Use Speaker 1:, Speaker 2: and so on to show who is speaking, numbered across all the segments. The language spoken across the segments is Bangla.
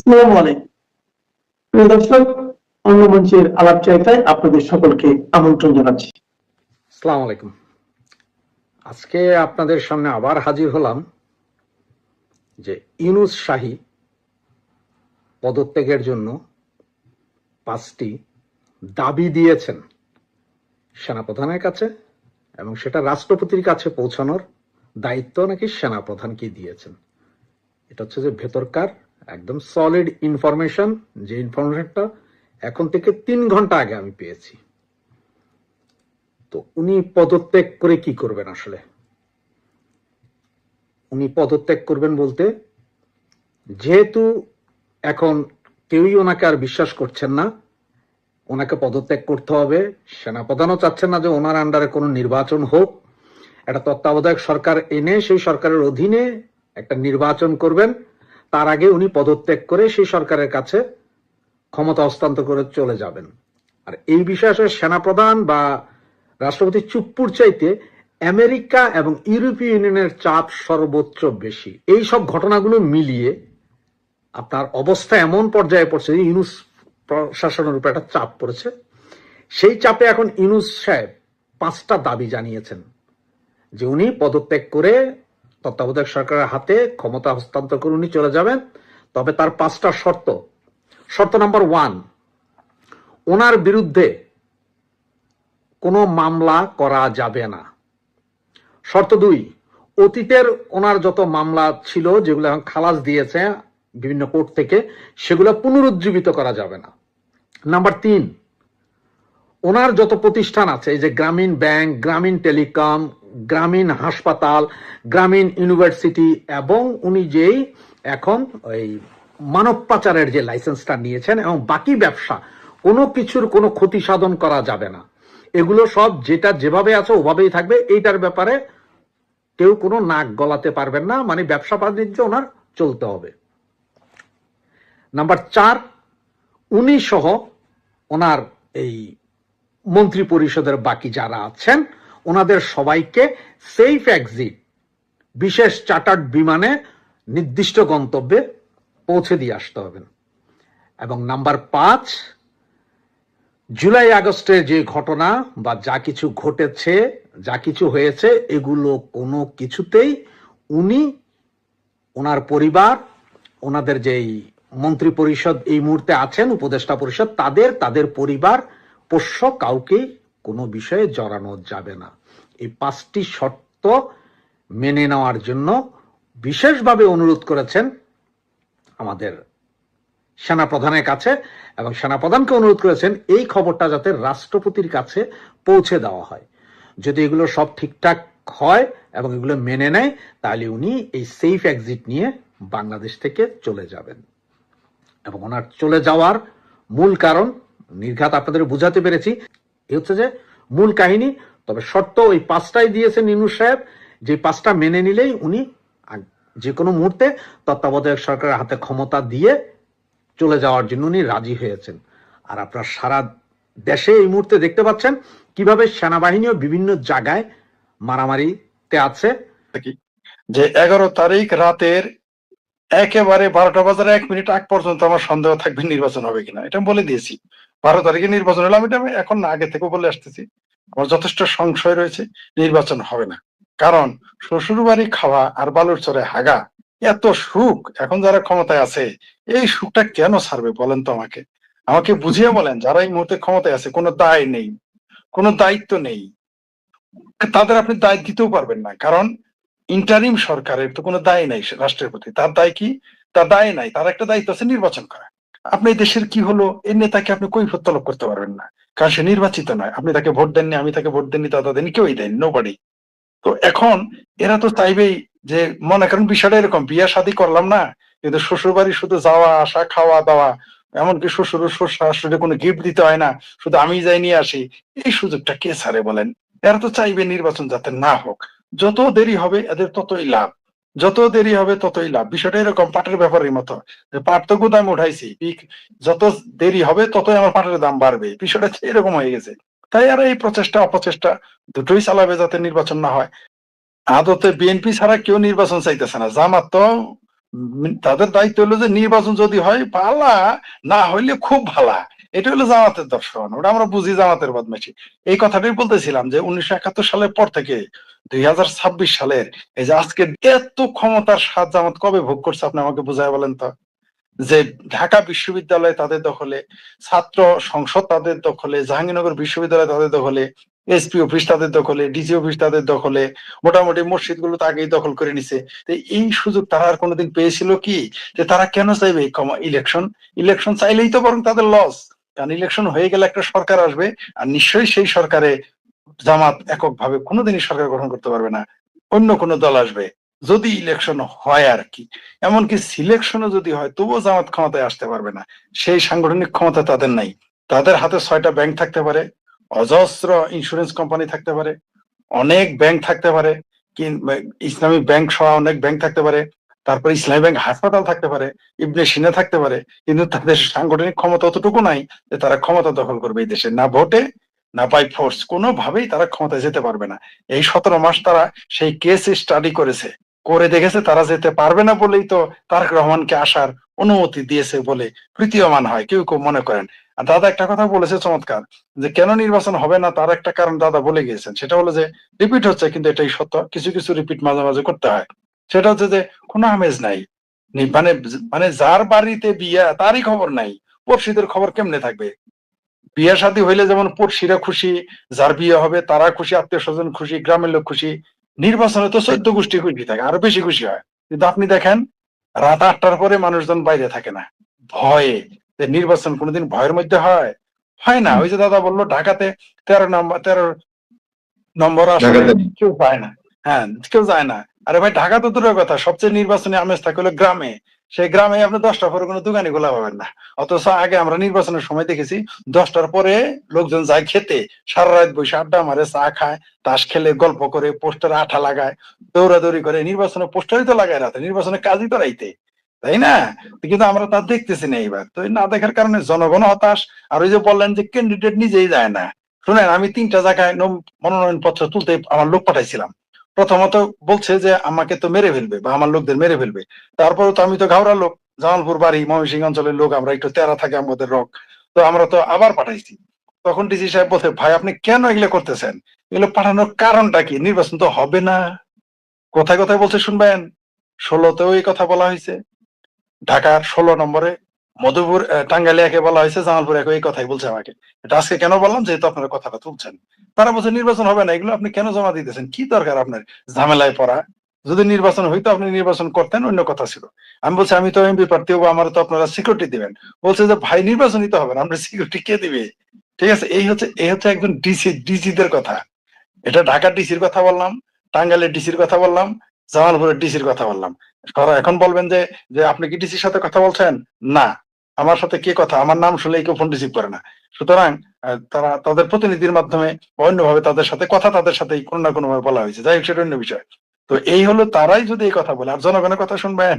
Speaker 1: আসসালামু আলাইকুম প্রিয় দর্শক, অন্য মঞ্চের আলাপ চাইতায় আপনাদের সকলকে আমন্ত্রণ জানাচ্ছি।
Speaker 2: আসসালামু আলাইকুম। আজকে আপনাদের সামনে আবার হাজির হলাম যে ইউনূস শাহী পদত্যাগের জন্য 5টি দাবি দিয়েছেন সেনাপ্রধানের কাছে, এবং সেটা রাষ্ট্রপতির কাছে পৌঁছানোর দায়িত্ব নাকি সেনাপ্রধানকে দিয়েছেন। এটা হচ্ছে যে ভেতরকার একদম সলিড ইনফরমেশন, যে ইনফরমেশনটা এখন থেকে 3 ঘন্টা আগে আমি পেয়েছি। তো উনি পদত্যাগ করে কি করবেন? আসলে উনি পদত্যাগ করবেন বলতে, যেহেতু এখন কেউই ওনাকে আর বিশ্বাস করছেন না, ওনাকে পদত্যাগ করতে হবে। সেনাপ্রধানও চাচ্ছেন না যে ওনার আন্ডারে কোনো নির্বাচন হোক। একটা তত্ত্বাবধায়ক সরকার এনে সেই সরকারের অধীনে একটা নির্বাচন করবেন, তার আগে উনি পদত্যাগ করে সেই সরকারের কাছে ক্ষমতা হস্তান্তর করে চলে যাবেন। আর এই বিষয়ে আসলে সেনাপ্রধান বা রাষ্ট্রপতি চুপ্পুর চাইতে আমেরিকা এবং ইউরোপীয় ইউনিয়নের চাপ সর্বোচ্চ বেশি। এই সব ঘটনাগুলো মিলিয়ে আপনার অবস্থা এমন পর্যায়ে পড়ছে যে ইউনূস প্রশাসনের উপর একটা চাপ পড়েছে। সেই চাপে এখন ইউনূস সাহেব 5টা দাবি জানিয়েছেন যে উনি পদত্যাগ করে তত্ত্বাবধায়ক সরকারের হাতে ক্ষমতা হস্তান্তর করে উনি চলে যাবেন। তবে তার 5টা শর্ত। শর্ত নাম্বার 1, ওনার বিরুদ্ধে কোনো মামলা করা যাবে না। শর্ত 2, অতীতের ওনার যত মামলা ছিল যেগুলো এখন খালাস দিয়েছে বিভিন্ন কোর্ট থেকে, সেগুলো পুনরুজ্জীবিত করা যাবে না। নাম্বার 3, ওনার যত প্রতিষ্ঠান আছে, এই যে গ্রামীণ ব্যাংক, গ্রামীণ টেলিকম, গ্রামীণ হাসপাতাল, গ্রামীণ ইউনিভার্সিটি, এবং উনি যেই এখন ওই মানব পাচারের যে লাইসেন্সটা নিয়েছেন এবং বাকি ব্যবসা, কোনো কিছুর কোনো ক্ষতি সাধন করা যাবে না। এগুলো সব যেটা যেভাবে আছে ওভাবেই থাকবে। এইটার ব্যাপারে কেউ কোনো নাক গলাতে পারবেন না, মানে ব্যবসা বাণিজ্য ওনার চলতে হবে। নাম্বার 4, উনি সহ ওনার এই মন্ত্রী পরিষদের বাকি যারা আছেন ওনাদের সবাইকে সেফ এক্সিট বিশেষ চার্টার্ড বিমানে নির্দিষ্ট গন্তব্যে পৌঁছে দিয়ে আসতে হবেন। এবং নাম্বার 5, জুলাই আগস্টের যে ঘটনা বা যা কিছু ঘটেছে, যা কিছু হয়েছে, এগুলো কোনো কিছুতেই উনি, ওনার পরিবার, ওনাদের যেই মন্ত্রী পরিষদ এই মুহূর্তে আছেন, উপদেষ্টা পরিষদ, তাদের পরিবার পোষ্য কাউকে কোনো বিষয়ে জড়ানো যাবে না। এই 5টি শর্ত মেনে নেওয়ার জন্য বিশেষভাবে অনুরোধ করেছেন আমাদের সেনাপ্রধানের কাছে, এবং সেনাপ্রধানকে অনুরোধ করেছেন এই খবরটা যাতে রাষ্ট্রপতির কাছে পৌঁছে দেওয়া হয়। যদি এগুলো সব ঠিকঠাক হয় এবং এগুলো মেনে নেয়, তাহলে উনি এই সেফ এক্সিট নিয়ে বাংলাদেশ থেকে চলে যাবেন। এবং ওনার চলে যাওয়ার মূল কারণ নির্ঘাত আপনাদের বুঝাতে পেরেছি। এই হচ্ছে যে মূল কাহিনী। তবে শর্ত ওই 5টাই দিয়েছেন ইউনূস সাহেব, যে 5টা মেনে নিলেই উনি যে কোনো মুহূর্তে তত্ত্বাবধায়ক সরকারের হাতে ক্ষমতা দিয়ে চলে যাওয়ার জন্য উনি রাজি হয়েছেন। আর আপনারা সারা দেশে এই মুহূর্তে দেখতে পাচ্ছেন কিভাবে সেনাবাহিনীও বিভিন্ন জায়গায় মারামারিতে আছে।
Speaker 3: যে 11 তারিখ রাতের একেবারে 12টা বাজার 1 মিনিট আগ পর্যন্ত আমার সন্দেহ থাকবে নির্বাচন হবে কিনা। এটা বলে দিয়েছি। 12 তারিখে নির্বাচন হলো, আমি এটা এখন না আগে থেকে বলে আসতেছি। আমার যথেষ্ট সংশয় রয়েছে নির্বাচন হবে না। কারণ শ্বশুর বাড়ি খাওয়া আর বালুর চরে হাগা, এত সুখ এখন যারা ক্ষমতায় আছে, এই সুখটা কেন ছাড়বে বলেন তো আমাকে। আমাকে বুঝিয়ে বলেন, যারা এই মুহূর্তে ক্ষমতায় আছে কোনো দায় নেই, কোনো দায়িত্ব নেই, তাদের আপনি দায় দিতেও পারবেন না। কারণ ইন্টারিম সরকারের তো কোনো দায় নাই রাষ্ট্রের প্রতি। তার দায় কি? তার দায় নাই। তার একটা দায়িত্ব আছে নির্বাচন করা। আপনি এই দেশের কি হলো, এই নেতাকে আপনি কৈফিয়ত তলব করতে পারবেন না, কারণ সে নির্বাচিত নয়। আপনি তাকে ভোট দেননি, আমি তাকে ভোট দেননি, দাদা দেননি, কেউই দেয়নি, নোবডি। তো এখন এরা তো চাইবেই যে, মনে করেন বিষয়টা এরকম, বিয়ে শাদী করলাম না, কিন্তু শ্বশুর বাড়ি শুধু যাওয়া আসা, খাওয়া দাওয়া, এমনকি শ্বশুর শাশুড়ি কোনো গিফট দিতে হয় না, শুধু আমি যাই নিয়ে আসি। এই সুযোগটা কে ছাড়ে বলেন? এরা তো চাইবে নির্বাচন যাতে না হোক। যত দেরি হবে এদের ততই লাভ, যত দেরি হবে ততই লাভ। বিষয়টা এরকম পাটের ব্যাপারের মতো, যে পাট তো গুদামে উঠাইছি, যত দেরি হবে ততই আমার পাটের দাম বাড়বে। বিষয়টা এরকম হয়ে গেছে। তাই আর এই প্রচেষ্টা অপচেষ্টা দুটোই চালাবে যাতে নির্বাচন না হয়। আদতে বিএনপি ছাড়া কেউ নির্বাচন চাইতেছে না। জামাত তো তাদের দায়িত্ব হলো যে নির্বাচন যদি হয় ভালা, না হইলে খুব ভালা। এটা হলো জামাতের দর্শন, ওটা আমরা বুঝি জামাতের বদমাইশি। এই কথাটাই বলতেছিলাম যে 1971 সালের পর থেকে 2026 সালের এই যে আজকে এত ক্ষমতার স্বাদ জামাত কবে ভোগ করছে আপনি আমাকে বুঝায় বলেন তো। যে ঢাকা বিশ্ববিদ্যালয় তাদের দখলে, ছাত্র সংসদ তাদের দখলে, জাহাঙ্গীরনগর বিশ্ববিদ্যালয় তাদের দখলে, এসপি অফিস তাদের দখলে, ডিসি অফিস তাদের দখলে, মোটামুটি মসজিদ গুলো তো আগেই দখল করে নিছে। তো এই সুযোগ তারা আর কোনোদিন পেয়েছিল কি? যে তারা কেন চাইবে ইলেকশন? ইলেকশন চাইলেই তো বরং তাদের লস, কারণ ইলেকশন হয়ে গেলে একটা সরকার আসবে, আর নিশ্চয়ই সেই সরকারে জামাত এককভাবে কোনোদিনই সরকার গঠন করতে পারবে না, অন্য কোনো দল আসবে যদি ইলেকশন হয় আর কি। এমনকি সিলেকশনও যদি হয় তবুও জামাত ক্ষমতায় আসতে পারবে না, সেই সাংগঠনিক ক্ষমতা তাদের নাই। তাদের হাতে 6টা ব্যাংক থাকতে পারে, অজস্র ইন্স্যুরেন্স কোম্পানি থাকতে পারে, অনেক ব্যাংক থাকতে পারে, ইসলামী ব্যাংক সহ অনেক ব্যাংক থাকতে পারে, তারপর ইসলামী ব্যাংক হাসপাতাল থাকতে পারে, ইবনে সিনা থাকতে পারে, কিন্তু তাদের সাংগঠনিক ক্ষমতা অতটুকু নাই যে তারা ক্ষমতা দখল করবে এই দেশে, না ভোটে না বাই ফোর্স, কোনোভাবেই তারা ক্ষমতায় যেতে পারবে না। এই 17 মাস তারা সেই কেস স্টাডি করেছে, করে দেখেছে তারা যেতে পারবে না বলেই তো তারেক রহমানকে আসার অনুমতি দিয়েছে বলে প্রতীয়মান হয়, কেউ কেউ মনে করেন। আর দাদা একটা কথা বলেছে চমৎকার, যে কেন নির্বাচন হবে না তার একটা কারণ দাদা বলে গিয়েছেন, সেটা হলো যে রিপিট হচ্ছে, কিন্তু এটাই সত্য, কিছু কিছু রিপিট মাঝে মাঝে করতে হয়। সেটা হচ্ছে যে কোনো আমেজ নাই, মানে মানে যার বাড়িতে বিয়া তারই খবর নাই, পড়শিদের খবর কেমনে থাকবে? বিয়ে শাদী হইলে যেমন পড়শিরা খুশি, যার বিয়ে হবে তারা খুশি, আত্মীয় স্বজন খুশি, গ্রামের লোক খুশি, নির্বাচনে তো 14 গোষ্ঠী খুশি থাকে, আরো বেশি খুশি হয়। কিন্তু আপনি দেখেন রাত 8টার পরে মানুষজন বাইরে থাকে না, ভয়ে। যে নির্বাচন কোনোদিন ভয়ের মধ্যে হয়? হয় না। ওই যে দাদা বললো ঢাকাতে 13 নম্বর আসলে
Speaker 4: ঢাকাতে
Speaker 3: কেউ যায় না। হ্যাঁ, কেউ যায় না। আরে ভাই ঢাকা তো দূরের কথা, সবচেয়ে নির্বাচনী আমেজ থাকে হলো গ্রামে। সেই গ্রামে আপনি 10টার পরে কোনো দোকানে খোলা পাবেন না। অথচ আগে আমরা নির্বাচনের সময় দেখেছি 10টার পরে লোকজন যায় খেতে, সারা রাত বসে আড্ডা মারে, চা খায়, তাস খেলে, গল্প করে, পোস্টারে আঠা লাগায়, দৌড়াদৌড়ি করে। নির্বাচনে পোস্টারই তো লাগায় রাতে, নির্বাচনে কাজই তো রাইতে, তাই না? কিন্তু আমরা তা দেখতেছি না এইবার। তো এই না দেখার কারণে জনগণ হতাশ। আর ওই যে বললেন যে ক্যান্ডিডেট নিজেই যায় না, শুনেন আমি 3টা জায়গায় মনোনয়ন পত্র তুলতে আমার লোক পাঠাইছিলাম। প্রথমত বলছে যে আমাকে তো মেরে ফেলবে বা আমার লোকদের মেরে ফেলবে। তারপরে তো আমি তো ঘাওড়া লোক, জামালপুর বাড়ি, ময়মনসিংহ অঞ্চলের লোক, আমরা একটু তেরা থাকে আমাদের রক। তো আমরা তো আবার পাঠাইছি। তখন ডিসি সাহেব বলছে, ভাই আপনি কেন এগুলো করতেছেন? এগুলো পাঠানোর কারণটা কি? নির্বাচন তো হবে না। কোথায় কোথায় বলছে শুনবেন? 16তেও এই কথা বলা হয়েছে, ঢাকার 16 নম্বরে, মধুপুর টাঙ্গাইলিয়াকে বলা হয়েছে, জামালপুর এই কথাই বলছে আমাকে। এটা আজকে কেন বললাম? যেহেতু আপনারা কথাটা তুলছেন। তারা বলছে নির্বাচন হবে না, এগুলো আপনি কেন জমা দিতেছেন? কি দরকার আপনার ঝামেলায় পড়া? যদি নির্বাচন হইতো আপনি নির্বাচন করতেন, অন্য কথা ছিল। আমি বলছি আমি তো এমপি প্রার্থী হবো, আমার তো আপনারা সিকিউরিটি দিবেন। বলছে যে ভাই নির্বাচনই তো হবে না, আপনার সিকিউরিটি কে দিবে? ঠিক আছে, এই হচ্ছে একজন ডিসিদের কথা। এটা ঢাকার ডিসির কথা বললাম, টাঙ্গাইলের ডিসির কথা বললাম, জামালপুরের ডিসির কথা বললাম। এখন বলবেন যে যে আপনি কি ডিসির সাথে কথা বলছেন? না, আমার সাথে কে কথা? আমার নাম শুনলেই কেউ ফোন রিসিভ করে না। সুতরাং তারা তাদের প্রতিনিধির মাধ্যমে বা অন্যভাবে তাদের সাথে কথা, তাদের সাথেই কোনো না কোনো ভাবে বলা হয়েছে। যাই হোক, সেটা অন্য বিষয়। তো এই হলো, তারাই যদি এই কথা বলে। আর জনগণের কথা শুনবেন।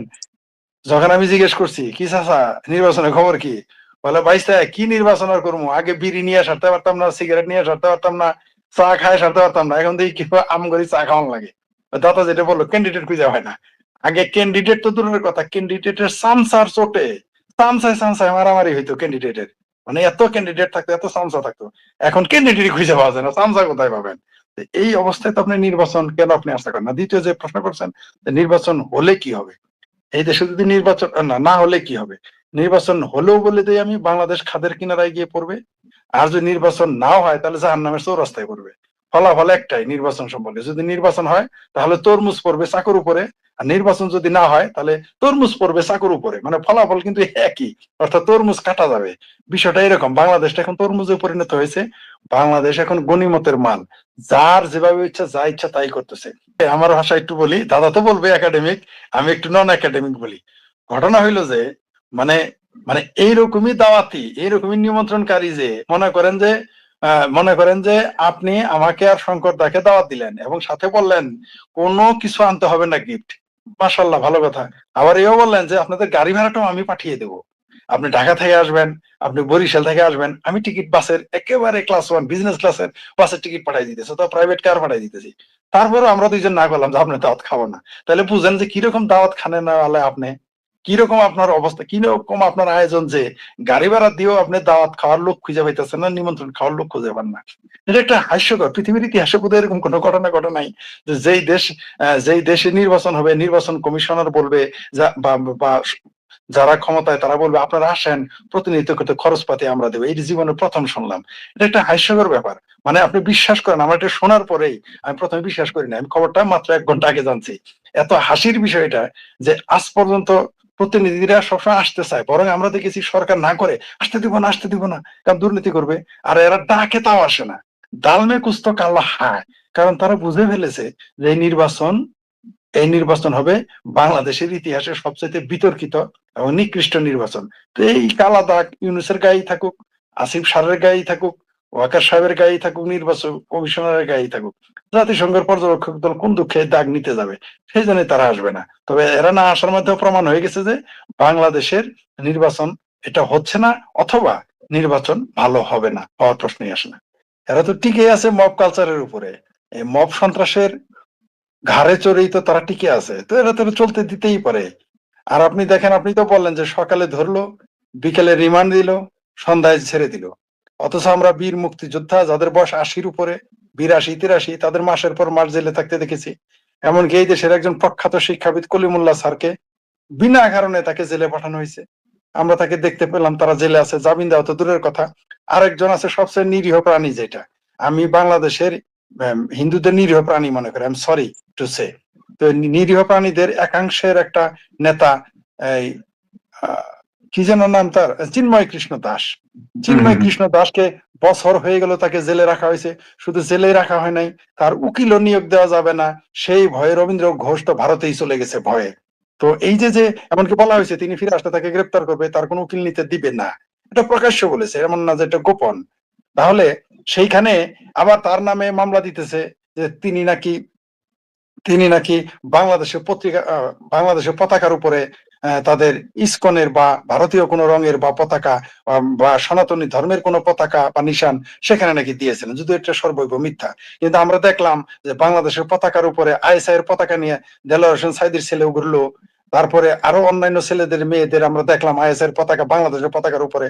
Speaker 3: যখন আমি জিজ্ঞেস করছি কি চাচা নির্বাচনের খবর কি, বলে ভাইস্তা কি নির্বাচন আর করবো, আগে বিড়ি নিয়ে সারতে পারতাম না, সিগারেট নিয়ে সারতে পারতাম না, চা খায় সারতে পারতাম না, এখন দেখি কি আম করি চা খাওয়ান লাগে। দাদা যেটা বললো ক্যান্ডিডেট খুঁজে হয় না। আগে ক্যান্ডিডেট তো দূরের কথা, ক্যান্ডিডেটের সামসার চোটে সামসায় মারামারি হইতো ক্যান্ডিডেটের। মানে এত ক্যান্ডিডেট থাকতো, এত সামসা থাকতো। এখন ক্যান্ডিডেট খুঁজে পাওয়া যায় না, সামসা কোথায় পাবেন? এই অবস্থায় তো আপনি নির্বাচন কেন আপনি আশা করেন না? দ্বিতীয় যে প্রশ্ন করছেন, নির্বাচন হলে কি হবে? এই দেশে যদি নির্বাচন না হলে কি হবে? নির্বাচন হলেও বলে দেই আমি, বাংলাদেশ খাদের কিনারায় গিয়ে পড়বে। আর যদি নির্বাচন নাও হয় তাহলে জাহান্নামের চৌরাস্তায় পড়বে। ফলাফল একটাই নির্বাচন সম্পর্কে, যদি নির্বাচন হয় তাহলে তরমুজ পড়বে চাকুর উপরে, আর নির্বাচন যদি না হয় তাহলে তরমুজ পড়বে চাকুর উপরে। মানে ফলাফল কিন্তু একই, অর্থাৎ তরমুজ কাটা যাবে। বিষয়টা এরকম, বাংলাদেশটা এখন তরমুজে পরিণত হয়েছে। বাংলাদেশ এখন গনিমতের মাল, যার যেভাবে ইচ্ছা যা ইচ্ছা তাই করতেছে। আমার ভাষা একটু বলি, দাদা তো বলবে একাডেমিক, আমি একটু নন একাডেমিক বলি। ঘটনা হইলো যে মানে মানে এইরকমই দাওয়াতি, এইরকমই নিমন্ত্রণকারী যে মনে করেন যে আপনি আমাকে আর শঙ্কর দাকে দাওয়াত দিলেন এবং সাথে বললেন কোনো কিছু আনতে হবে না গিফট। মাশাআল্লাহ, ভালো কথা। আবার এও বললেন যে আপনাদের গাড়ি ভাড়াটাও আমি পাঠিয়ে দেবো, আপনি ঢাকা থেকে আসবেন, আপনি বরিশাল থেকে আসবেন, আমি টিকিট বাসের একেবারে ক্লাস 1 বিজনেস ক্লাসের বাসের টিকিট পাঠিয়ে দিতেছি, তো প্রাইভেট কার পাঠিয়ে দিতেছি। তারপরে আমরা দুইজন না করলাম যে আপনি দাওয়াত খাবো না। তাহলে বুঝেন যে কিরকম দাওয়াত খানে না আপনি। কিরকম আপনার অবস্থা, কিরকম আপনার আয়োজন যে গাড়ি ভাড়া দিয়েও আপনি দাওয়াত খাওয়ার লোক খুঁজে পাইতেছেন না, নিমন্ত্রণ খাওয়ার লোক খুঁজে পান না। এটা একটা হাস্যকর। পৃথিবীর ইতিহাসে বোধহয় এরকম কোনো ঘটনা ঘটে নাই যে যেই দেশে নির্বাচন হবে, নির্বাচন কমিশনার বলবে বা যারা ক্ষমতায় তারা বলবে আপনারা আসেন, প্রতিনিধিত্ব করতে খরচপাতি আমরা দেবো। এই জীবনের প্রথম শুনলাম। এটা একটা হাস্যকর ব্যাপার। মানে আপনি বিশ্বাস করেন, আমার এটা শোনার পরেই আমি প্রথমে বিশ্বাস করি না, আমি খবরটা মাত্র 1 ঘন্টা আগে জানছি। এত হাসির বিষয়টা যে আজ পর্যন্ত প্রতিনিধিরা সবসময় আসতে চায়, বরং আমরা দেখেছি সরকার না করে আসতে দিব না, কারণ দুর্নীতি করবে। আর এরা ডাকে তাও আসে না। দালমে কুস্তো কাল্লা হায়, কারণ তারা বুঝে ফেলেছে যে এই নির্বাচন হবে বাংলাদেশের ইতিহাসে সবচেয়ে বিতর্কিত এবং নিকৃষ্ট নির্বাচন। তো এই কালা দাগ ইউনূসের গায়েই থাকুক, আসিফ সারের গায়েই থাকুক, ওয়াকার সাহেবের গায়েই থাকুক, নির্বাচন কমিশনারের গায়েই থাকুক, জাতিসংঘের পর্যবেক্ষক দল কোন দুঃখে দাগ নিতে যাবে, সেই জন্য তারা আসবে না। তবে এরা না আসার মধ্যে প্রমাণ হয়ে গেছে যে বাংলাদেশের নির্বাচন এটা হচ্ছে না, অথবা নির্বাচন ভালো হবে না, হওয়ার প্রশ্নই আসে না। এরা তো টিকে আছে মব কালচারের উপরে, এই মব সন্ত্রাসের ঘাড়ে চড়েই তো তারা টিকে আছে। তো এরা তো চলতে দিতেই পারে। আর আপনি দেখেন, আপনি তো বললেন যে সকালে ধরলো, বিকেলে রিমান্ড দিল, সন্ধ্যায় ছেড়ে দিল। অথচ আমরা বীর মুক্তিযোদ্ধা যাদের বয়স 80-র উপরে, 82-83, তাদের মাসের পর মাস জেলে থাকতে দেখেছি। এমনকি এই দেশের একজন প্রখ্যাত শিক্ষাবিদ কলিমুল্লাহ স্যারকে বিনা কারণে তাকে জেলে পাঠানো হয়েছে। আমরা তাকে দেখতে পেলাম, তারা জেলে আছে, জামিন দেওয়া তো দূরের কথা। আরেকজন আছে সবচেয়ে নিরীহ প্রাণী, যেটা আমি বাংলাদেশের হিন্দুদের নিরীহ প্রাণী মনে করি, I am sorry to say. তো নিরীহ প্রাণীদের একাংশের একটা নেতা, এই কি যেন নাম তার, চিন্ময় কৃষ্ণ দাস। চিন্ময় কৃষ্ণ দাসকে বছর হয়ে গেল তাকে জেলে রাখা হয়েছে। শুধু জেলে রাখা হয় নাই, তার উকিলও নিয়োগ দেওয়া যাবে না, সেই ভয়ে রবীন্দ্র ঘোষ তো ভারতেই চলে গেছে ভয়ে। তো এই যে এমনকি বলা হয়েছে তিনি ফিরে আসলে তাকে গ্রেপ্তার করবে, তার কোনো উকিল নিতে দিবে না। এটা প্রকাশ্য বলেছে, এমন না যে এটা গোপন। তাহলে সেইখানে আবার তার নামে মামলা দিতেছে যে তিনি নাকি বাংলাদেশের পতাকার উপরে তাদের ইসকনের বা ভারতীয় কোন রঙের বা পতাকা বা সনাতনী ধর্মের কোন পতাকা বা নিশান সেখানে নাকি দিয়েছিলেন, যদি এটা সর্বৈব মিথ্যা। কিন্তু আমরা দেখলাম যে বাংলাদেশের পতাকার উপরে আইএসআই এর পতাকা নিয়ে দেলোয়ার হোসেন সাইদির ছেলে ঘুরলো, তারপরে আরো অন্যান্য ছেলেদের মেয়েদের আমরা দেখলাম আইএসআই এর পতাকা বাংলাদেশের পতাকার উপরে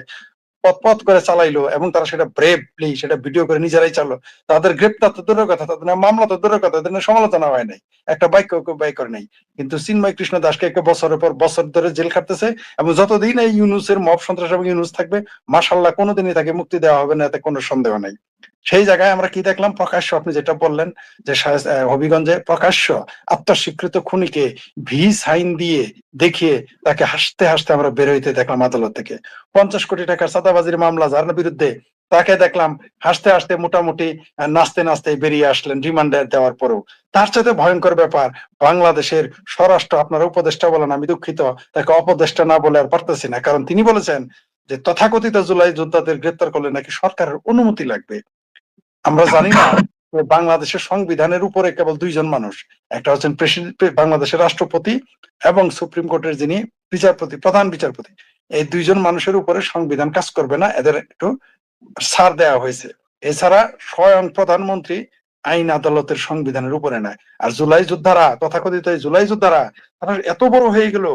Speaker 3: পথ করে চালাইলো, এবং তারা সেটা ব্রেভলি সেটা ভিডিও করে নিজেরাই চাললো। তাদের গ্রেপ্তার তো দূরের কথা, তাদের মামলা তো দূরের কথা, তাদের সমালোচনা হয় নাই, একটা বাক্য ব্যয় করে নাই। কিন্তু চিন্ময় কৃষ্ণ দাসকে একটা বছরের পর বছর ধরে জেল খাটতেছে, এবং যতদিন এই ইউনূসের মব সন্ত্রাস এবং ইউনূস থাকবে, মাশাআল্লাহ কোনোদিনই তাকে মুক্তি দেওয়া হবে না, এতে কোনো সন্দেহ নাই। সেই জায়গায় আমরা কি দেখলাম, প্রকাশ্য আপনি যেটা বললেন যে হবিগঞ্জে প্রকাশ্য আত্মস্বীকৃত খুনিকে ভি সাইন দিয়ে দেখিয়ে তাকে হাসতে হাসতে আমরা বের হইতে দেখলাম আদালত থেকে। 50 কোটি টাকার চাঁদাবাজির মামলা যার বিরুদ্ধে, তাকে দেখলাম হাসতে হাসতে মোটামুটি নাচতে নাচতে বেরিয়ে আসলেন রিমান্ডে দেওয়ার পরেও। তার সাথে ভয়ঙ্কর ব্যাপার, বাংলাদেশের স্বরাষ্ট্র আপনার উপদেষ্টা বলেন, আমি দুঃখিত তাকে অপদেষ্টা না বলে আর পারতেছি না, কারণ তিনি বলেছেন যে তথাকথিত জুলাই যোদ্ধাদের গ্রেপ্তার করলে নাকি সরকারের অনুমতি লাগবে। আমরা জানি না বাংলাদেশের সংবিধানের উপরে কেবল 2 জন মানুষ, একটা হচ্ছেন বাংলাদেশের রাষ্ট্রপতি এবং সুপ্রিম কোর্টের যিনি প্রধান বিচারপতি। এই 2 জন মানুষের উপরে সংবিধান কাজ করবে না, এদের একটু ছাড় দেওয়া হয়েছে। এছাড়া স্বয়ং প্রধানমন্ত্রী আইন আদালতের সংবিধানের উপরে নাই। আর জুলাই যোদ্ধারা, তথাকথিত জুলাই যোদ্ধারা, তারা এত বড় হয়ে গেল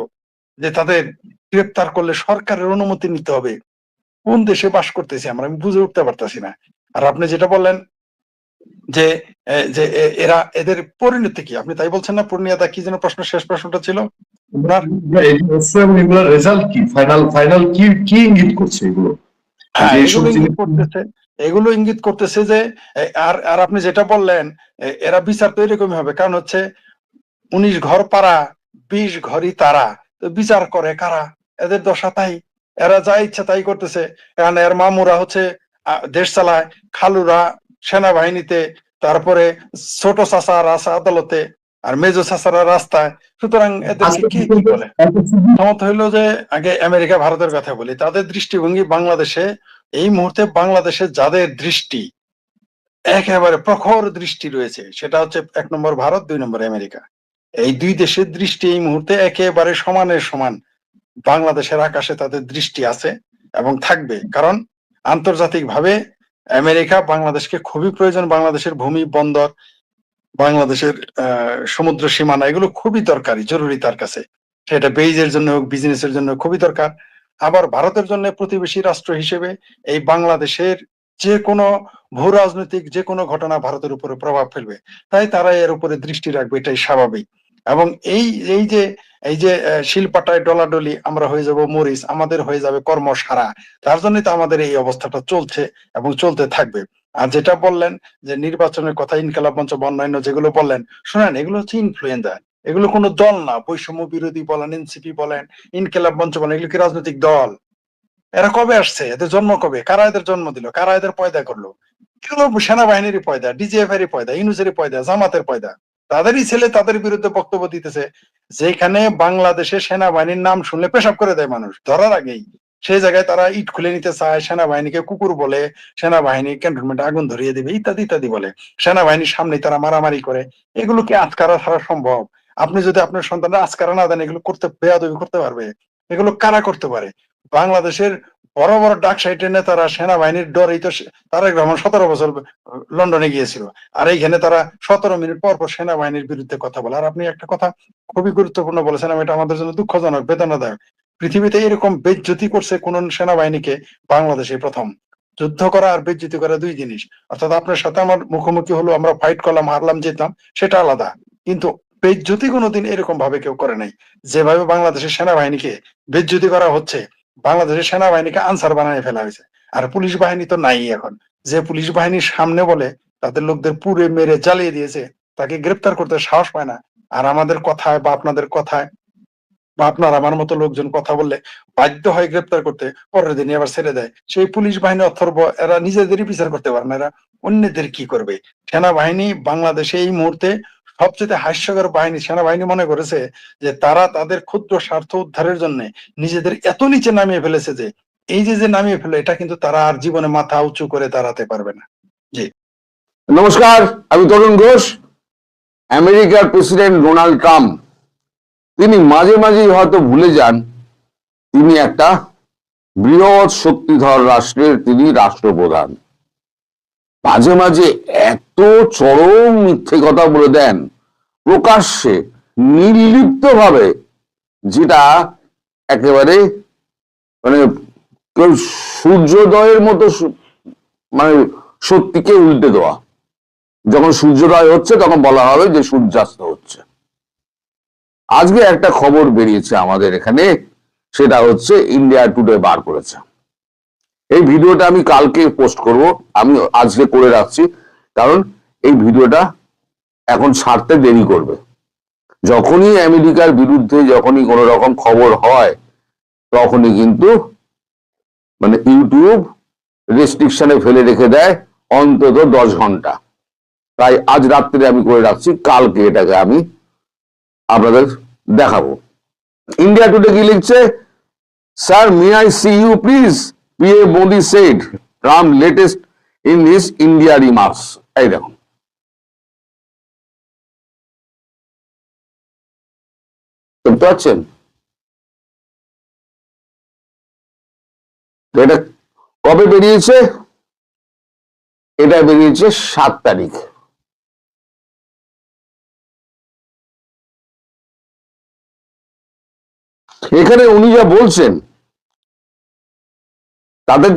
Speaker 3: যে তাদের গ্রেপ্তার করলে সরকারের অনুমতি নিতে হবে। কোন দেশে বাস করতেছি আমরা, আমি বুঝে উঠতে পারতেছি না। আর আপনি যেটা বললেন যে এদের পরিণতি কি, আপনি তাই বলছেন না? পূর্ণিয়াদা কি যেন প্রশ্ন, শেষ প্রশ্নটা ছিল
Speaker 4: রেজাল্ট কি, ফাইনাল কি ইঙ্গিত করছে এগুলো?
Speaker 3: হ্যাঁ, এগুলো ইঙ্গিত করতেছে যে আর আপনি যেটা বললেন, এরা বিচার তো এরকমই হবে, কারণ হচ্ছে 19 ঘর পাড়া 20 ঘরই তারা, তো বিচার করে কারা? এদের দশা তাই, এরা যা ইচ্ছা তাই করতেছে। কারণ এর মামুরা হচ্ছে দেশ চালায়, খালুরা সেনাবাহিনীতে, তারপরে ছোট চাচারা আছে আদালতে, আর মেজো চাচারা রাস্তায়। সুতরাং এদেরকে কি বলে, সমত হইলো যে আগে আমেরিকা ভারতের কথা বলি, তাদের দৃষ্টিভঙ্গি বাংলাদেশে এই মুহূর্তে, বাংলাদেশে যাদের দৃষ্টি একেবারে প্রখর দৃষ্টি রয়েছে, সেটা হচ্ছে 1 নম্বর ভারত, 2 নম্বর আমেরিকা। এই 2 দেশের দৃষ্টি এই মুহূর্তে একেবারে সমানের সমান বাংলাদেশের আকাশে তাদের দৃষ্টি আছে এবং থাকবে। কারণ আন্তর্জাতিক ভাবে আমেরিকা বাংলাদেশকে খুবই প্রয়োজন, বাংলাদেশের ভূমি বন্দর, বাংলাদেশের সমুদ্র সীমানা, এগুলো খুবই দরকারি, জরুরি তার কাছে। সেটা বেইজের জন্য হোক, বিজনেসের জন্য খুবই দরকার। আবার ভারতের জন্য প্রতিবেশী রাষ্ট্র হিসেবে এই বাংলাদেশের যে কোনো ভূ রাজনৈতিক যে কোনো ঘটনা ভারতের উপরে প্রভাব ফেলবে, তাই তারা এর উপরে দৃষ্টি রাখবে, এটাই স্বাভাবিক। এবং এই এই যে এই যে শিলপাটায় ডলাডলি আমরা হয়ে যাব মরিচ, আমাদের হয়ে যাবে কর্মসারা, তার জন্যই তো আমাদের এই অবস্থাটা চলছে এবং চলতে থাকবে। আর যেটা বললেন যে নির্বাচনের কথা, ইনকিলাব মঞ্চ বা অন্যান্য যেগুলো বললেন, শোনেন এগুলো হচ্ছে ইনফ্লুয়েঞ্জা, এগুলো কোনো দল না। বৈষম্য বিরোধী বলেন, এনসিপি বলেন, ইনকিলাব মঞ্চ বলেন, এগুলো কি রাজনৈতিক দল? এরা কবে আসছে? এদের জন্ম কবে? কারা এদের জন্ম দিল? কারা এদের পয়দা করলো? এগুলো সেনাবাহিনীরই পয়দা, ডিজিএফ এরই পয়দা, ইউনুসেরই পয়দা, জামাতের পয়দা। তাদেরই ছেলে তাদের বিরুদ্ধে বক্তব্য দিতেছে, যেখানে বাংলাদেশে সেনাবাহিনীর নাম শুনলে পেশাব করে দেয় মানুষ ধরার আগেই। সেই জায়গায় তারা ইট খুলে নিতে চায়, সেনাবাহিনীকে কুকুর বলে, সেনাবাহিনী ক্যান্টনমেন্টে আগুন ধরিয়ে দেবে ইত্যাদি ইত্যাদি বলে, সেনাবাহিনীর সামনে তারা মারামারি করে। এগুলো কি আজকারা ছাড়া সম্ভব? আপনি যদি আপনার সন্তানরা আজকারা না দেন, এগুলো করতে বেয়াদবি করতে পারবে? এগুলো কারা করতে পারে? বাংলাদেশের বড় বড় ডাক সাইটের নেতারা সেনাবাহিনীর ডরেই তো তারেক রহমান 17 বছর লন্ডনে গিয়েছিল, আর এইখানে তারা 17 মিনিট পর পর সেনাবাহিনীর বিরুদ্ধে কথা বলে। আর আপনি একটা কথা খুবই গুরুত্বপূর্ণ বলেছেন, এটা আমাদের জন্য দুঃখজনক, বেদনাদায়ক। পৃথিবীতে এরকম বেজ্জতি করছে কোন সেনাবাহিনীকে বাংলাদেশে প্রথম। যুদ্ধ করা আর বেজ্জতি করা দুই জিনিস। অর্থাৎ আপনার সাথে আমার মুখোমুখি হলো, আমরা ফাইট করলাম, হারলাম, যেতাম, সেটা আলাদা। কিন্তু বেজ্জতি কোনোদিন এরকম ভাবে কেউ করে নাই। যেভাবে বাংলাদেশের সেনাবাহিনীকে বেজ্জতি করা হচ্ছে, বাংলাদেশের সেনাবাহিনীকে আনসার বানিয়ে ফেলা হয়েছে। আর পুলিশ বাহিনী তো নাই এখন। যে পুলিশ বাহিনীর সামনে বলে তাদের লোকদের পুড়ে মেরে জ্বালিয়ে দিয়েছে, তাকে গ্রেপ্তার করতে সাহস পায় না। আর আমাদের কথায় বা আপনাদের কথায় বা আপনার আমার মতো লোকজন কথা বললে বাধ্য হয় গ্রেপ্তার করতে, পরের দিনই আবার ছেড়ে দেয়। সেই পুলিশ বাহিনী অথর্ব, এরা নিজেদেরই বিচার করতে পারে না, এরা অন্যদের কি করবে? সেনাবাহিনী বাংলাদেশে এই মুহূর্তে সবচেয়ে হাস্যকর বাহিনী। সেনাবাহিনী মনে করেছে যে তারা তাদের ক্ষুদ্র স্বার্থ উদ্ধারের জন্য নিজেদের এত নিচে নামিয়ে ফেলেছে যে এই যে যে নামিয়ে ফেলে, এটা কিন্তু তারা আর জীবনে মাথা উঁচু করে দাঁড়াতে পারবে না। জি
Speaker 5: নমস্কার, আমি তরুণ ঘোষ। আমেরিকার প্রেসিডেন্ট ডোনাল্ড ট্রাম্প তিনি মাঝে মাঝেই হয়তো ভুলে যান তিনি একটা বৃহৎ শক্তিধর রাষ্ট্রের তিনি রাষ্ট্রপ্রধান। মাঝে মাঝে এত চরম মিথ্যে কথা বলে দেন প্রকাশ্যে, নির্লিপ্ত ভাবে, যেটা একেবারে মানে কেউ সূর্যোদয়ের মতো মানে সত্যিকে উল্টে দেওয়া। যখন সূর্যোদয় হচ্ছে তখন বলা হবে যে সূর্যাস্ত হচ্ছে। আজকে একটা খবর বেরিয়েছে আমাদের এখানে, সেটা হচ্ছে ইন্ডিয়া টুডে বার করেছে। এই ভিডিওটা আমি কালকে পোস্ট করব, আমি আজকে করে রাখছি, কারণ এই ভিডিওটা এখন ছাড়তে দেরি করবে। যখনই আমেরিকার বিরুদ্ধে যখনই কোনো রকম খবর হয়, তখনই কিন্তু মানে ইউটিউব রেস্ট্রিকশনে ফেলে রেখে দেয় অন্তত 10 ঘন্টা। তাই আজ রাত্রে আমি করে রাখছি, কালকে এটাকে আমি আপনাদের দেখাবো। ইন্ডিয়া টুডে কি লিখছে? Sir, may I see you please, PM Modi said, Trump latest in his India remarks. এই দেখুন, দেখতে পাচ্ছেন? এটা কবে বেরিয়েছে? এটা বেরিয়েছে 7 তারিখ। এখানে উনি যা বলছেন তাতে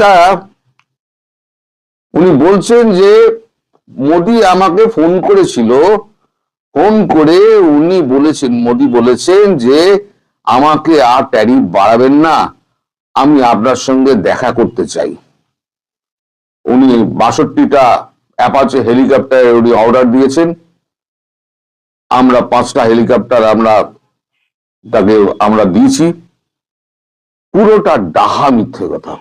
Speaker 5: উনি বলছেন যে মোদি আমাকে ফোন করেছিল, ফোন করে উনি বলেছেন, মোদি বলেছেন যে আমাকে আর ট্যারিফ বাড়াবেন না, আমি আপনার সঙ্গে দেখা করতে চাই। উনি 62টা অ্যাপাচে হেলিকপ্টার উনি অর্ডার দিয়েছেন। আমরা 5টা হেলিকপ্টার আমরা দিয়েছি। পুরোটা ডাহা মিথ্যে কথা।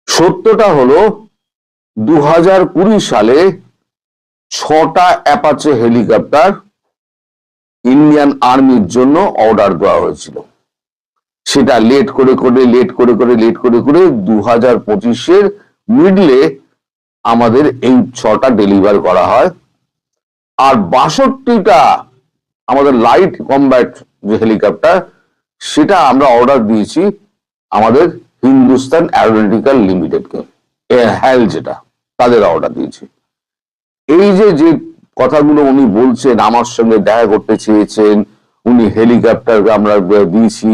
Speaker 5: সত্যটা হলো 2020 সালে 6টা অ্যাপাচে হেলিকপ্টার ইন্ডিয়ান আর্মির জন্য অর্ডার দেওয়া হয়েছিল। সেটা লেট করে 2025-এর মিডলে আমাদের এই 6টা ডেলিভার করা হয়। আর 62টা আমাদের লাইট কম্ব্যাট যে হেলিকপ্টার, সেটা আমরা অর্ডার দিয়েছি আমাদের হিন্দুস্তান অ্যারোনটিক্যাল লিমিটেডকে, হ্যাল যেটা, তাদের অর্ডার দিয়েছি। এই যে যে কথাগুলো উনি বলছেন, আমার সঙ্গে দেখা করতে চেয়েছেন, উনি হেলিকপ্টার আমরা দিয়েছি,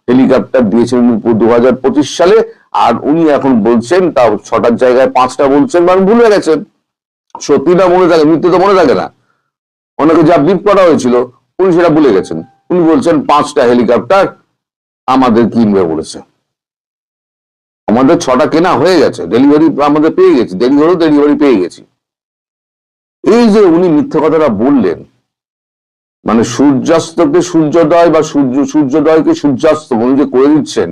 Speaker 5: হেলিকপ্টার দিয়েছেন 2025 সালে, আর উনি এখন বলছেন তাও 6টার জায়গায় 5টা বলছেন, মানে ভুলে গেছেন। সত্যিটা মনে থাকে, মিথ্যে তো মনে থাকে না। ওনাকে যা ব্রিফ করা হয়েছিল উনি সেটা ভুলে গেছেন। উনি বলছেন 5টা হেলিকপ্টার আমাদের কিনবে বলেছে। আমাদের 6টা কেনা হয়ে গেছে, ডেলিভারি আমাদের পেয়ে গেছি, দেরি হলেও ডেলিভারি পেয়ে গেছি। এই যে উনি মিথ্যে কথাটা বললেন, মানে সূর্যাস্তকে সূর্যোদয় বা সূর্যোদয়কে সূর্যাস্ত উনি যে করে দিচ্ছেন,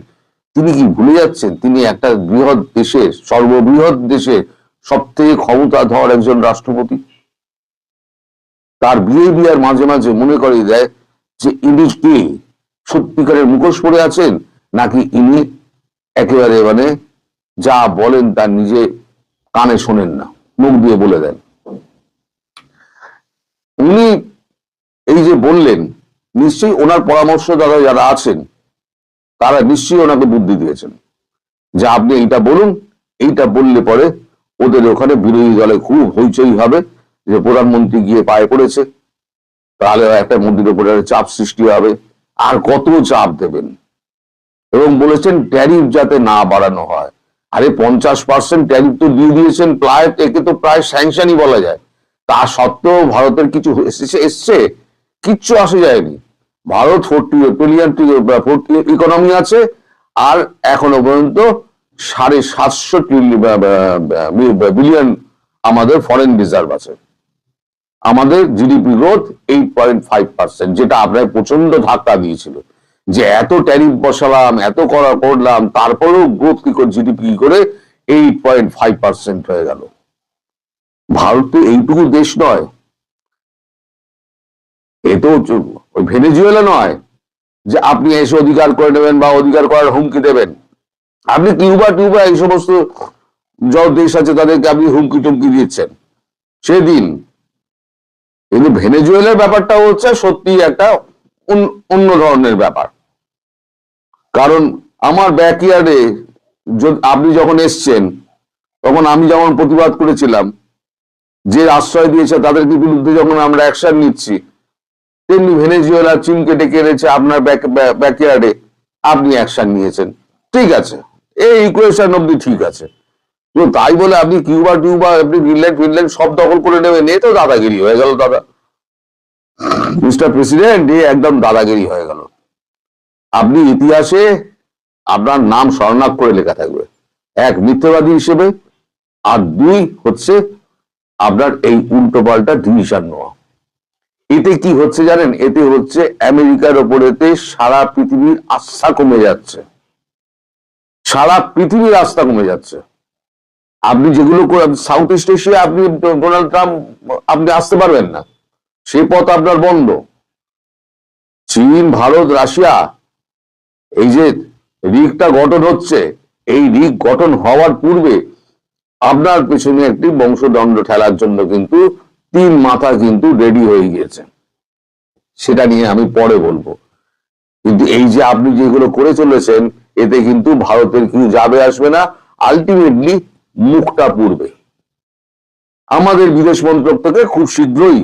Speaker 5: তিনি কি ভুলে যাচ্ছেন তিনি একটা বৃহৎ দেশের, সর্ববৃহৎ দেশের সব থেকে ক্ষমতাধর একজন রাষ্ট্রপতি? তার বিহেভিয়ার মাঝে মাঝে মনে করিয়ে দেয় যে ইনি কে, সত্যিকারের মুখোশ পরে আছেন, নাকি ইনি একেবারে মানে যা বলেন তার নিজে কানে শোনেন না, মুখ দিয়ে বলে দেন। উনি এই যে বললেন, নিশ্চয়ই ওনার পরামর্শদাতা যারা আছেন তারা নিশ্চয়ই ওনাকে বুদ্ধি দিয়েছেন যে আপনি এইটা বলুন, এইটা বললে পরে ওদের ওখানে বিরোধী দলে খুব হইচই হবে যে প্রধানমন্ত্রী গিয়ে পায়ে পড়েছে, তাহলে একটা মন্ত্রীর উপরে চাপ সৃষ্টি হবে। আর কত চাপ দেবেন? এবং বলেছেন ট্যারিফ যাতে না বাড়ানো হয়। আরে 50% ট্যারিফ তো দিয়ে দিয়েছেন, প্রায় একে তো প্রায় স্যাংশনই বলা যায়। তা সত্ত্বেও ভারতের কিছু এসছে? কিচ্ছু আসে যায়নি। ভারত 40 ট্রিলিয়ন ইকোনমি আছে, আর এখনো পর্যন্ত 750 বিলিয়ন আমাদের ফরেন রিজার্ভ আছে। আমাদের জিডিপি গ্রোথ 8.5%, যেটা আপনার প্রচন্ড ধাক্কা দিয়েছিল যে এত ট্যারিফ বসালাম, এত করলাম, তারপরেও গ্রোথ কি করে, জিডিপি কি করে 8.5% হয়ে গেল। ভারত তো এইটুকু দেশ নয়, এ তো ভেনেজুয়েলা নয় যে আপনি এসে অধিকার করে নেবেন বা অধিকার করার হুমকি দেবেন। আপনি কিউবা এই সমস্ত যত দেশ আছে তাদেরকে আপনি হুমকি টুমকি দিচ্ছেন সেদিন। কিন্তু ভেনেজুয়েলার ব্যাপারটা হচ্ছে সত্যি একটা অন্য ধরনের ব্যাপার। কারণ আমার ব্যাকইয়ার্ডে আপনি যখন এসছেন তখন আমি যেমন প্রতিবাদ করেছিলাম, যে আশ্রয় দিয়েছে তাদের বিরুদ্ধে যখন আমরা অ্যাকশন নিচ্ছি, তেমনি ভেনেজুয়েলা চীনকে ডেকে এনেছে আপনার ব্যাকইয়ার্ডে, আপনি অ্যাকশন নিয়েছেন। ঠিক আছে, এই ইকুয়েশন অব্দি ঠিক আছে, তো তাই বলে আপনি কিউবা আপনি ফিনল্যান্ড সব দখল করে নেবেন, এ তো দাদাগিরি হয়ে গেল দাদা। মিস্টার প্রেসিডেন্ট, এ একদম দাদাগিরি হয়ে গেল। আপনি ইতিহাসে আপনার নাম স্বর্ণাক্ষরে লেখা থাকবে, 1 মিথ্যাবাদী হিসেবে, আর 2 হচ্ছে আপনার এই উল্টো পাল্টা ডিসিশন নেওয়া। এতে কি হচ্ছে জানেন? এতে হচ্ছে আমেরিকার ওপরেতে সারা পৃথিবীর আস্থা কমে যাচ্ছে, সারা পৃথিবীর আস্থা কমে যাচ্ছে। আপনি যেগুলো সাউথ ইস্ট এশিয়া আপনি ডোনাল্ড ট্রাম্প আপনি আসতে পারবেন না, সেই পথ আপনার বন্ধ। চীন, ভারত, রাশিয়া, এই যে রিগটা গঠন হচ্ছে, এই রিগ গঠন হওয়ার পূর্বে আপনার পেছনে একটি বংশদণ্ড ঠেলার জন্য কিন্তু 3 মাথা কিন্তু রেডি হয়ে গিয়েছে। সেটা নিয়ে আমি পরে বলবো। কিন্তু এই যে আপনি যেগুলো করে চলেছেন, এতে কিন্তু ভারতের কিছু যাবে আসবে না, আলটিমেটলি মুখটা পুড়বে। আমাদের বিদেশ মন্ত্রক থেকে খুব শীঘ্রই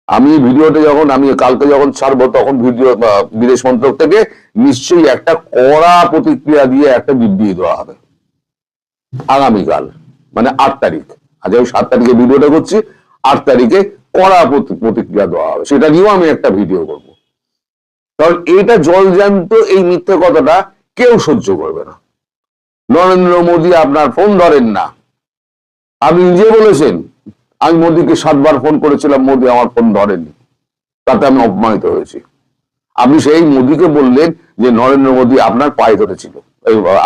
Speaker 5: আমি ভিডিওটা আমি কালকে যখন ছাড়বো, তখন বিদেশ মন্ত্রক থেকে নিশ্চয়ই একটা কড়া প্রতিক্রিয়া দিয়ে একটা বিবৃতি দেওয়া হবে আগামীকাল, মানে 8 তারিখ। আজ আমি 7 তারিখে ভিডিওটা করছি, 8 তারিখে কড়া প্রতিক্রিয়া দেওয়া হবে, সেটা নিয়েও আমি একটা ভিডিও করব। কারণ এটা জলজান্ত এই মিথ্যে কথাটা কেউ সহ্য করবে না। নরেন্দ্র মোদী আপনার ফোন ধরেন না, আপনি নিজে বলেছেন আমি মোদীকে 7 বার ফোন করেছিলাম, মোদী আমার ফোন ধরেননি, তাতে আমি অপমানিত হয়েছি। আপনি সেই মোদীকে বললেন যে নরেন্দ্র মোদী আপনার পায়ে ধরেছিল,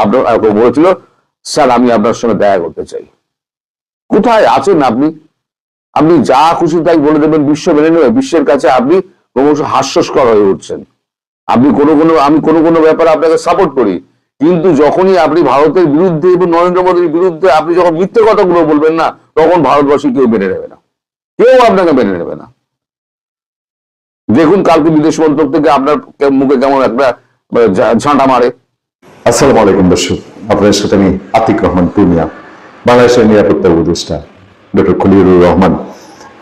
Speaker 5: আপনার বলেছিল স্যার আমি আপনার সঙ্গে দেখা করতে চাই। কোথায় আছেন আপনি? আপনি যা খুশি তাই বলে দেবেন, বিশ্ব মেনে নেবে। বিশ্বের কাছে আপনি ক্রমশ হাস্যস্কর হয়ে উঠছেন। আপনি আমি কোনো ব্যাপারে আপনাকে সাপোর্ট করি, কিন্তু যখনই আপনি ভারতের বিরুদ্ধে এবং নরেন্দ্র মোদীর বিরুদ্ধে আপনি যখন মিথ্যে কথাগুলো বলবেন না, তখন ভারতবাসী কেউ মেনে নেবে না, কেউ আপনাকে মেনে নেবে না। দেখুন কালকে বিদেশ মন্ত্রক থেকে আপনার মুখে কেমন একটা ঝাঁটা মারে।
Speaker 4: আসসালামু আলাইকুম দর্শক, আপনাদের সাথে আমি আতিক রহমান পূর্ণিয়া, বাংলাদেশের নিরাপত্তা উপদেষ্টা ডক্টর খলিলুর রহমান,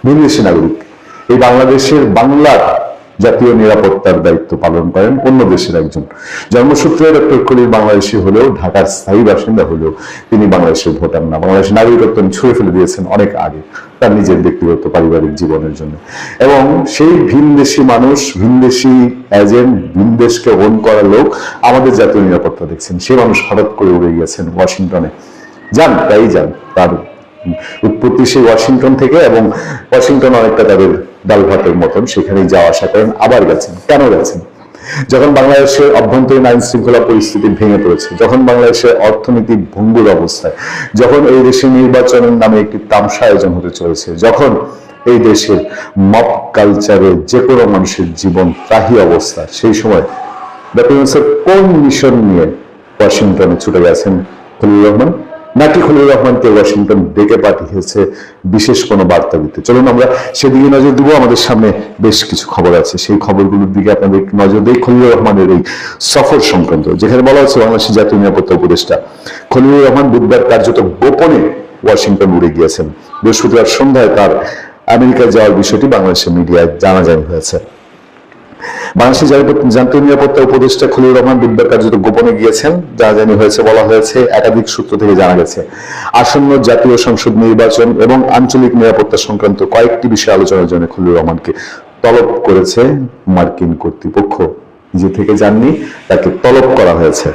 Speaker 4: বিদেশি নাগরিক। এই বাংলাদেশের বাংলার জাতীয় নিরাপত্তার দায়িত্ব পালন করেন অন্য দেশের একজন। জন্মসূত্রে ডক্টর খলিল বাংলাদেশি হলেও ঢাকার স্থায়ী বাসিন্দা হলেও তিনি বাংলাদেশের ভোটার না। বাংলাদেশের নাগরিকত্ব ছুঁড়ে ফেলে দিয়েছেন অনেক আগে তার নিজের ব্যক্তিগত পারিবারিক জীবনের জন্য। এবং সেই ভিনদেশি মানুষ, ভিনদেশি এজেন্ট, ভিনদেশকে ওন করা লোক আমাদের জাতীয় নিরাপত্তা দেখছেন। সে মানুষ হঠাৎ করে উড়ে গিয়েছেন ওয়াশিংটনে। যান, তাই যান, তার উৎপত্তি সেই ওয়াশিংটন থেকে, এবং ওয়াশিংটন অনেকটা তাদের ডাল ভাতের মতন, সেখানেই যাওয়া আসা করেন। আবার গেছেন, কেন গেছেন? যখন বাংলাদেশের অভ্যন্তরীণ আইন শৃঙ্খলা পরিস্থিতি ভেঙে পড়েছে, যখন বাংলাদেশের অর্থনীতি ভঙ্গুর অবস্থায়, যখন এই দেশে নির্বাচনের নামে একটি তামসা আয়োজন হতে চলেছে, যখন এই দেশের মব কালচারে যে কোনো মানুষের জীবন ত্রাহি অবস্থা, সেই সময় ডক্টর ইউনূসের কোন মিশন নিয়ে ওয়াশিংটনে ছুটে গেছেন খলিলুর রহমান? নাকি খলিলুর রহমানকে ওয়াশিংটন ডেকে পাঠিয়েছে বিশেষ কোনো বার্তা দিতে? চলুন আমরা সেদিকে নজর দিব। আমাদের সামনে বেশ কিছু খবর আছে, সেই খবরগুলোর দিকে আপনাদের একটু নজর দেই। খলিলুর রহমানের এই সফর সংক্রান্ত, যেখানে বলা হচ্ছে বাংলাদেশের জাতীয় নিরাপত্তা উপদেষ্টা খলিলুর রহমান বুধবার কার্যত গোপনে ওয়াশিংটন উড়ে গিয়েছেন। বৃহস্পতিবার সন্ধ্যায় তার আমেরিকা যাওয়ার বিষয়টি বাংলাদেশের মিডিয়ায় জানাজানি হয়েছে। বাংলাদেশের জাতীয় নিরাপত্তা উপদেষ্টা খলিলুর রহমান বুধবার কার্যত গোপনে গিয়েছেন, জানাজানি হয়েছে। বলা হয়েছে, একাধিক সূত্র থেকে জানা গেছে, আসন্ন জাতীয় সংসদ নির্বাচন এবং আঞ্চলিক নিরাপত্তা সংক্রান্ত কয়েকটি বিষয় আলোচনার জন্য খলিলুর রহমানকে তলব করেছে মার্কিন কর্তৃপক্ষ। নিজে থেকে যাননি, তাকে তলব করা হয়েছে।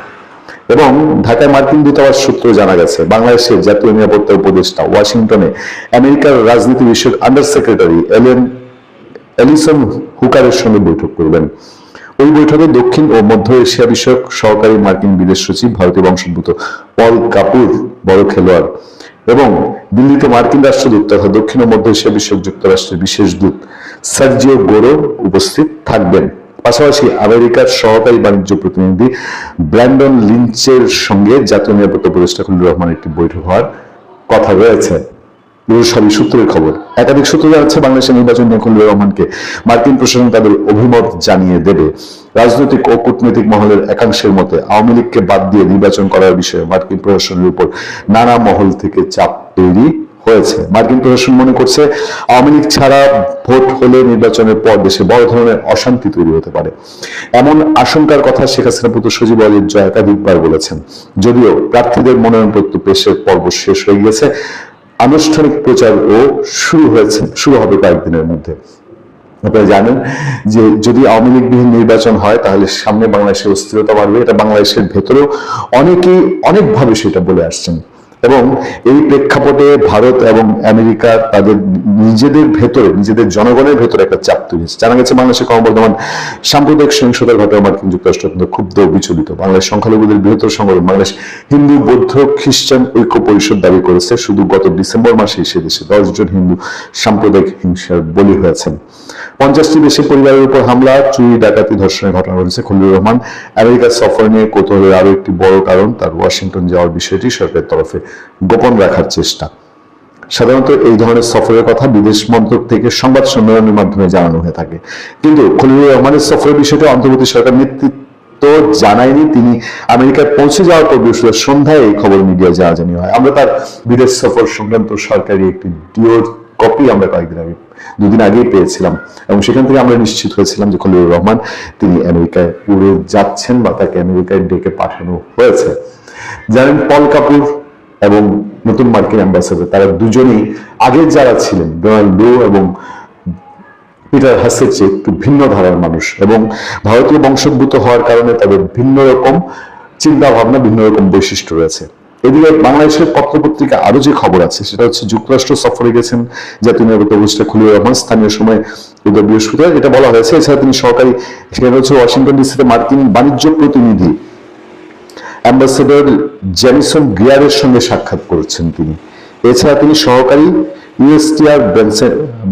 Speaker 4: এবং ঢাকায় মার্কিন দূতাবাস সূত্র জানা গেছে, বাংলাদেশের জাতীয় নিরাপত্তা উপদেষ্টা ওয়াশিংটনে আমেরিকার রাজনীতি বিষয়ক আন্ডার সেক্রেটারি এলিসন হুকারের সঙ্গে বৈঠক করবেন। ওই বৈঠকে দক্ষিণ ও মধ্য এশিয়া বিষয়ক সহকারী মার্কিন বিদেশ সচিব, ভারতীয় বংশোদ্ভূত পল কাপুর, বড় খেলোয়াড়, এবং দিল্লিতে মার্কিন রাষ্ট্রদূত তথা দক্ষিণ ও মধ্য এশিয়া বিষয়ক যুক্তরাষ্ট্রের বিশেষ দূত সার্জিও গোরো উপস্থিত থাকবেন। পাশাপাশি আমেরিকার সহকারী বাণিজ্য প্রতিনিধি ব্র্যান্ডন লিঞ্চের সঙ্গে জাতীয় নিরাপত্তা উপদেষ্টা খলিলুর রহমানের একটি বৈঠক হওয়ার কথা রয়েছে। সবই সূত্রের খবর। একাধিক সূত্র জানাচ্ছে, বাংলাদেশের নির্বাচন নিয়ে খলিলুর রহমানকে মার্কিন প্রশাসন তাদের অভিমত জানিয়ে দেবে। রাজনৈতিক ও কূটনৈতিক মহলের একাংশের মতে আওয়ামী লীগকে বাদ দিয়ে নির্বাচন করার বিষয়ে মার্কিন প্রশাসনের উপর নানা মহল থেকে চাপ তৈরি হয়েছে। মার্কিন প্রশাসন মনে করছে, আওয়ামী লীগ ছাড়া ভোট হলে নির্বাচনের পর দেশে বড় ধরনের অশান্তি তৈরি হতে পারে। এমন আশঙ্কার কথা শেখ হাসিনা পুত্র সজীব ওয়াজেদ জয় একাধিকবার বলেছেন। যদিও প্রার্থীদের মনোনয়নপত্র পেশের পর্ব শেষ হয়ে গিয়েছে, আনুষ্ঠানিক প্রচার শুরু হবে কয়েকদিনের মধ্যে। আপনারা জানেন যে যদি আওয়ামী লীগ বিহীন নির্বাচন হয় তাহলে সামনে বাংলাদেশের অস্থিরতা বাড়বে। এটা বাংলাদেশের ভেতরেও অনেকেই অনেকভাবে সেটা বলে আসছেন। এবং এই প্রেক্ষাপটে ভারত এবং আমেরিকা তাদের নিজেদের জনগণের ভেতরে একটা চাপ তৈরি হয়েছে। জানা গেছে, বাংলাদেশের ক্রমবর্ধমান সাম্প্রদায়িক সহিংসতার ঘটনায় মার্কিন যুক্তরাষ্ট্র অত্যন্ত ক্ষুব্ধ ও বিচলিত। বাংলাদেশ সংখ্যালঘুদের বৃহত্তর সংগঠন বাংলাদেশ হিন্দু বৌদ্ধ খ্রিস্টান ঐক্য পরিষদ দাবি করেছে, শুধু গত ডিসেম্বর মাসে সে দেশে 10 জন হিন্দু সাম্প্রদায়িক হিংসার বলি হয়েছেন। 50টি দেশের পরিবারের উপর হামলা, চুরি, ডাকাতি, ধর্ষণের ঘটনা ঘটেছে। খলিলুর রহমান আমেরিকার সফর নিয়ে কৌতূহলের আরো একটি বড় কারণ তার ওয়াশিংটন যাওয়ার বিষয়টি সরকারের তরফে গোপন রাখার চেষ্টা। সাধারণত এই ধরনের সফরের কথা বিদেশ মন্ত্রক থেকে সংবাদ সম্মেলনের মাধ্যমে জানানো হয়ে থাকে, কিন্তু খলিলুর রহমানের সফরের বিষয়টি অন্তর্বর্তী সরকার নেতৃত্ব জানায়নি। তিনি আমেরিকায় পৌঁছে যাওয়ার পর বৃহস্পতিবার সন্ধ্যায় এই খবর মিডিয়ায় জানাজানি হয়। আমরা তার বিদেশ সফর সংক্রান্ত সরকারি একটি ডিওর কপি আমরা দুদিন আগেই পেয়েছিলাম, এবং সেখান থেকে আমরা নিশ্চিত হয়েছিলাম যে খলিলুর রহমান তিনি আমেরিকায় উড়ে যাচ্ছেন বা তাকে আমেরিকায় ডেকে পাঠানো হয়েছে। জানেন, পল কাপুর এবং নতুন মার্কিন অ্যাম্বাসেডর, তারা দুজনেই আগের যারা ছিলেন ডোনাল্ড লু এবং পিটার হাসের চেয়ে একটু ভিন্ন ধারার মানুষ, এবং ভারতীয় বংশোদ্ভূত হওয়ার কারণে তাদের ভিন্ন রকম চিন্তা ভাবনা, ভিন্ন রকম বৈশিষ্ট্য রয়েছে। এদিকে বাংলাদেশের পত্রপত্রিকা আরো যে খবর আছে সেটা হচ্ছে, যুক্তরাষ্ট্র সফরে গেছেন জাতীয় নিরাপত্তা উপদেষ্টা খলিলুর রহমান স্থানীয় সময় বৃহস্পতিবার, এটা বলা হয়েছে। এছাড়া তিনি সহকারী, সেখানে হচ্ছে ওয়াশিংটন ডিসিতে মার্কিন বাণিজ্য প্রতিনিধি অ্যাম্বাসেডর জেমিসন গ্রিয়ারের সঙ্গে সাক্ষাৎ করেছেন তিনি। এছাড়া তিনি সহকারী ইউএসটিআর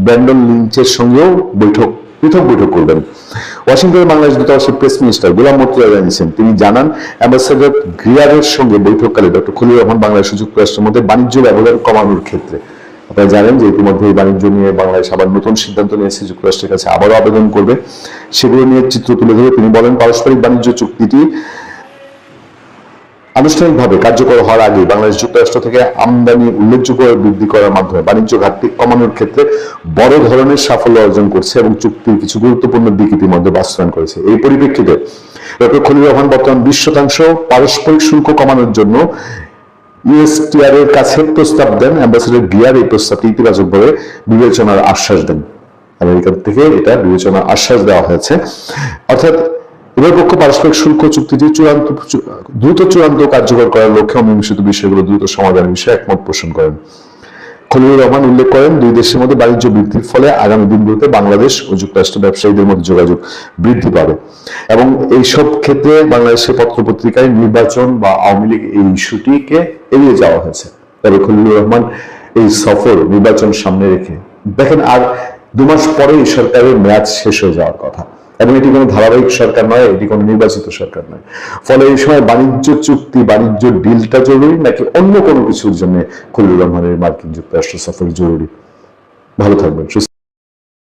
Speaker 4: ব্র্যান্ডন লিঞ্চের সঙ্গেও পৃথক বৈঠক করবেন। ওয়াশিংটনে বাংলাদেশ দূতাবাসের প্রেস মিনিস্টার গোলাম মর্তুজা জানিয়েছেন, তিনি জানান, অ্যাম্বাসেডর গ্রিয়ারের সঙ্গে বৈঠককালে ডক্টর খলিলুর রহমান বাংলাদেশ ও যুক্তরাষ্ট্রের মধ্যে বাণিজ্য ব্যবধান কমানোর ক্ষেত্রে, আপনারা জানেন যে ইতিমধ্যে এই বাণিজ্য নিয়ে বাংলাদেশ আবার নতুন সিদ্ধান্ত নিয়েছে, যুক্তরাষ্ট্রের কাছে আবারও আবেদন করবে, সেগুলো নিয়ে চিত্র তুলে ধরে তিনি বলেন, পারস্পরিক বাণিজ্য চুক্তিটি আনুষ্ঠানিকভাবে কার্যকর হওয়ার আগে বাংলাদেশ যুক্তরাষ্ট্র থেকে আমদানি উল্লেখযোগ্য বৃদ্ধি করার মাধ্যমে বাণিজ্য ঘাটতি কমানোর ক্ষেত্রে বড় ধরনের সাফল্য অর্জন করছে এবং চুক্তির কিছু গুরুত্বপূর্ণ দিক ইতিমধ্যে বাস্তবায়ন করেছে। এই পরিপ্রেক্ষিতে ডক্টর খলিলুর রহমান বর্তমান 20% পারস্পরিক শুল্ক কমানোর জন্য ইউএসটিআর এর কাছে প্রস্তাব দেন। অ্যাম্বাসেডর গিয়ার এই প্রস্তাবটি ইতিবাচকভাবে বিবেচনার আশ্বাস দেন। আমেরিকা থেকে এটা বিবেচনার আশ্বাস দেওয়া হয়েছে, অর্থাৎ উভয় পক্ষ পারস্পরিক শুল্ক চুক্তিটি দ্রুত চূড়ান্ত কার্যকর করার লক্ষ্যে অমীমাংসিত বিষয়গুলো দ্রুত সমাধানের বিষয়ে একমত পোষণ করেন। খলিলুর রহমান উল্লেখ করেন, দুই দেশের মধ্যে বাণিজ্য বৃদ্ধির ফলে আগামী দিনগুলোতে বাংলাদেশ ও যুক্তরাষ্ট্র ব্যবসায়ীদের মধ্যে যোগাযোগ বৃদ্ধি পাবে এবং এইসব ক্ষেত্রে বাংলাদেশের পত্রপত্রিকায় নির্বাচন বা আওয়ামী লীগ এই ইস্যুটিকে এড়িয়ে যাওয়া হয়েছে। তবে খলিলুর রহমান এই সফর নির্বাচন সামনে রেখে দেখেন, আর 2 মাস পরে এই সরকারের মেয়াদ শেষ হয়ে যাওয়ার কথা এবং এটি কোনো ধারাবাহিক সরকার নয়, এটি কোনো নির্বাচিত সরকার নয়। ফলে এই সময় বাণিজ্য চুক্তি, বাণিজ্য ডিলটা জরুরি নাকি অন্য কোনো কিছুর জন্য খলিলুর রহমানের মার্কিন যুক্তরাষ্ট্র সফর জরুরি? ভালো থাকবেন, সুস্থ